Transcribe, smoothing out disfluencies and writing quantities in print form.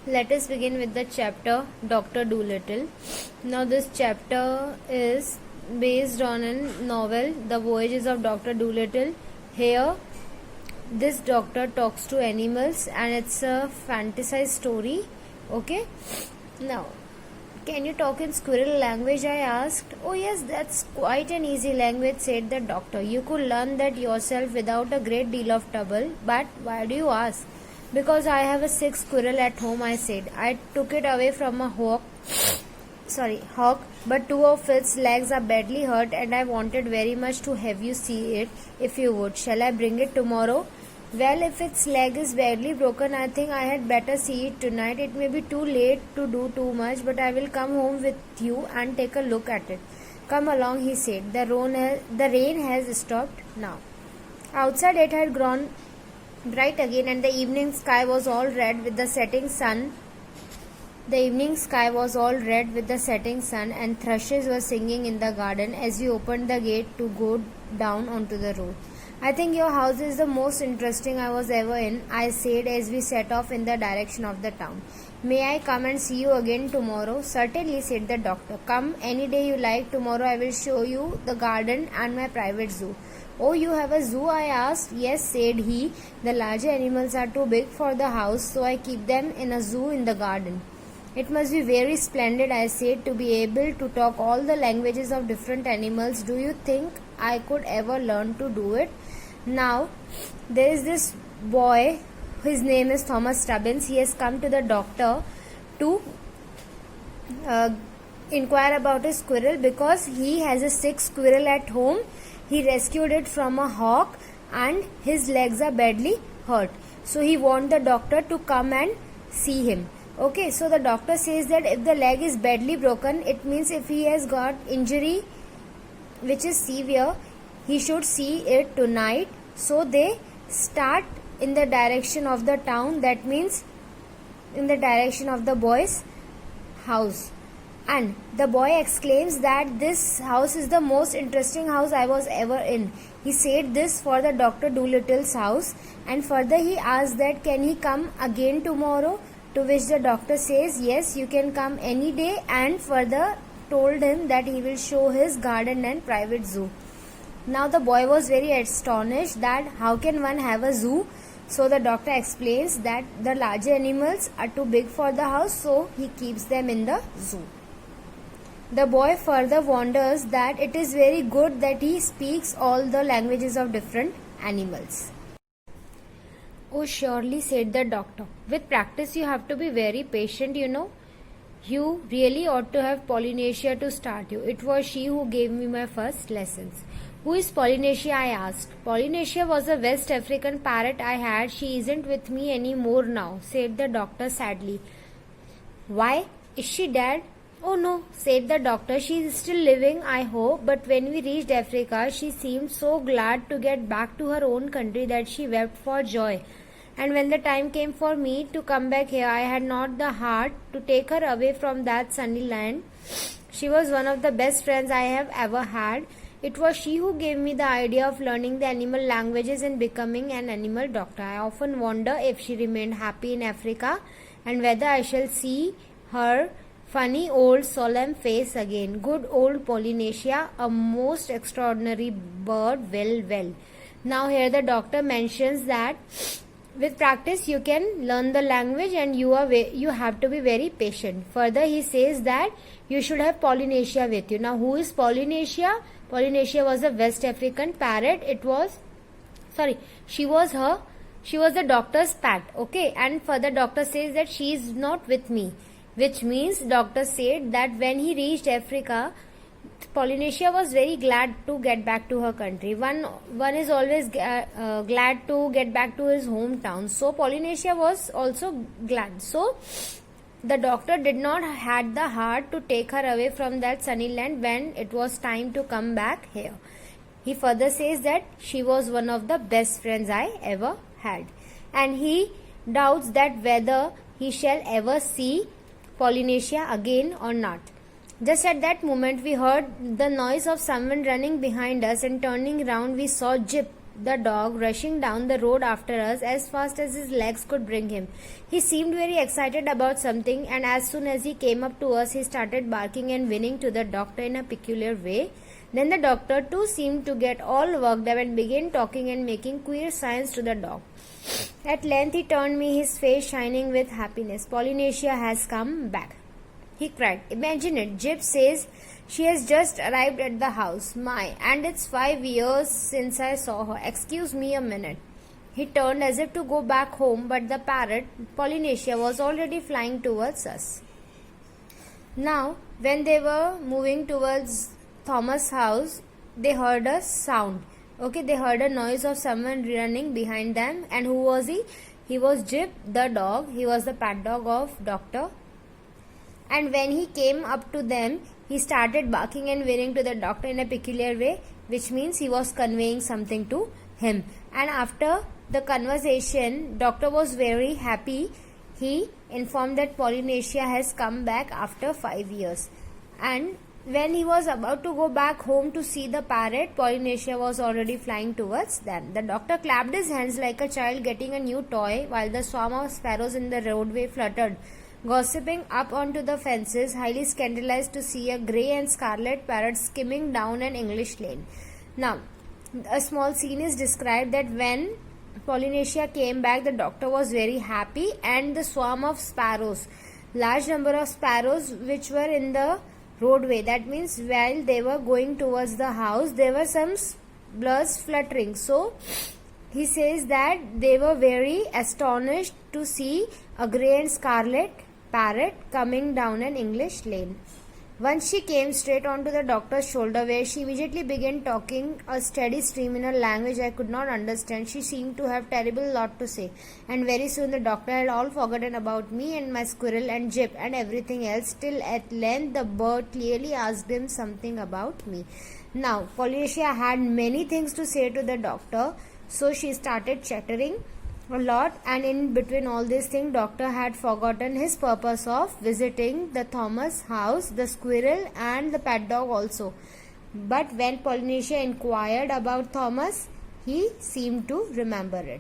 Let us begin with the chapter Dr. Dolittle. Now, this chapter is based on a novel, The Voyages of Dr. Dolittle. Here, this doctor talks to animals and it's a fantasized story. Okay, now can you talk in squirrel language? I asked. Oh, yes, that's quite an easy language, said the doctor. You could learn that yourself without a great deal of trouble. But why do you ask? Because I have a sick squirrel at home, I said. I took it away from a hawk, but two of its legs are badly hurt and I wanted very much to have you see it if you would. Shall I bring it tomorrow? Well, if its leg is badly broken, I think I had better see it tonight. It may be too late to do too much, but I will come home with you and take a look at it. Come along, he said. The rain has stopped now. Outside it had grown bright again and the evening sky was all red with the setting sun. And thrushes were singing in the garden as we opened the gate to go down onto the road. I think your house is the most interesting I was ever in, I said as we set off in the direction of the town. May I come and see you again tomorrow? Certainly, said the doctor. Come any day you like. Tomorrow I will show you the garden and my private zoo. Oh, you have a zoo? I asked. Yes, said he. The larger animals are too big for the house, so I keep them in a zoo in the garden. It must be very splendid, I said, to be able to talk all the languages of different animals. Do you think I could ever learn to do it? Now, there is this boy, his name is Thomas Stubbins. He has come to the doctor to inquire about his squirrel because he has a sick squirrel at home. He rescued it from a hawk and his legs are badly hurt. So he wants the doctor to come and see him. Okay, so the doctor says that if the leg is badly broken, it means if he has got injury which is severe, he should see it tonight. So they start in the direction of the town, that means in the direction of the boy's house. And the boy exclaims that this house is the most interesting house I was ever in. He said this for the Dr. Dolittle's house, and further he asked that can he come again tomorrow, to which the doctor says yes, you can come any day, and further told him that he will show his garden and private zoo. Now the boy was very astonished that how can one have a zoo? So the doctor explains that the larger animals are too big for the house, so he keeps them in the zoo. The boy further wonders that it is very good that he speaks all the languages of different animals. Oh, surely, said the doctor. With practice, you have to be very patient, you know. You really ought to have Polynesia to start you. It was she who gave me my first lessons. Who is Polynesia? I asked. Polynesia was a West African parrot I had. She isn't with me any more now, said the doctor sadly. Why? Is she dead? Oh no, said the doctor. She is still living, I hope, but when we reached Africa, she seemed so glad to get back to her own country that she wept for joy. And when the time came for me to come back here, I had not the heart to take her away from that sunny land. She was one of the best friends I have ever had. It was she who gave me the idea of learning the animal languages and becoming an animal doctor. I often wonder if she remained happy in Africa and whether I shall see her funny old solemn face again. Good old Polynesia, a most extraordinary bird. Well. Now here the doctor mentions that with practice you can learn the language and you have to be very patient. Further he says that you should have Polynesia with you. Now who is Polynesia? Polynesia was a West African parrot. She was the doctor's pet. Okay, and further doctor says that she is not with me, which means doctor said that when he reached Africa, Polynesia was very glad to get back to her country. One is always glad to get back to his hometown. So Polynesia was also glad. So the doctor did not had the heart to take her away from that sunny land when it was time to come back here. He further says that she was one of the best friends I ever had. And he doubts that whether he shall ever see Polynesia again or not. Just at that moment we heard the noise of someone running behind us, and turning round we saw Jip, the dog, rushing down the road after us as fast as his legs could bring him. He seemed very excited about something, and as soon as he came up to us, he started barking and whinnying to the doctor in a peculiar way. Then the doctor too seemed to get all worked up and began talking and making queer signs to the dog. At length he turned me, his face shining with happiness. "Polynesia has come back," he cried. "Imagine it. Jip says she has just arrived at the house. My, and it's 5 years since I saw her. Excuse me a minute." He turned as if to go back home, but the parrot, Polynesia, was already flying towards us. Now, when they were moving towards Thomas' house, they heard a sound. Okay, they heard a noise of someone running behind them. And who was he? He was Jip, the dog. He was the pet dog of Doctor. And when he came up to them, he started barking and whinnying to the doctor in a peculiar way, which means he was conveying something to him. And after the conversation, doctor was very happy. He informed that Polynesia has come back after 5 years. And when he was about to go back home to see the parrot, Polynesia was already flying towards them. The doctor clapped his hands like a child getting a new toy, while the swarm of sparrows in the roadway fluttered, gossiping up onto the fences, highly scandalized to see a grey and scarlet parrot skimming down an English lane. Now, a small scene is described that when Polynesia came back, the doctor was very happy, and the swarm of sparrows, large number of sparrows which were in the roadway, that means while they were going towards the house, there were some birds fluttering. So he says that they were very astonished to see a grey and scarlet parrot coming down an English lane. Once she came straight onto the doctor's shoulder, where she immediately began talking a steady stream in a language I could not understand. She seemed to have terrible lot to say, and very soon the doctor had all forgotten about me and my squirrel and Jip and everything else, till at length the bird clearly asked him something about me. Now, Polynesia had many things to say to the doctor, so she started chattering a lot, and in between all these things, doctor had forgotten his purpose of visiting the Thomas house, the squirrel and the pet dog also. But when Polynesia inquired about Thomas, he seemed to remember it.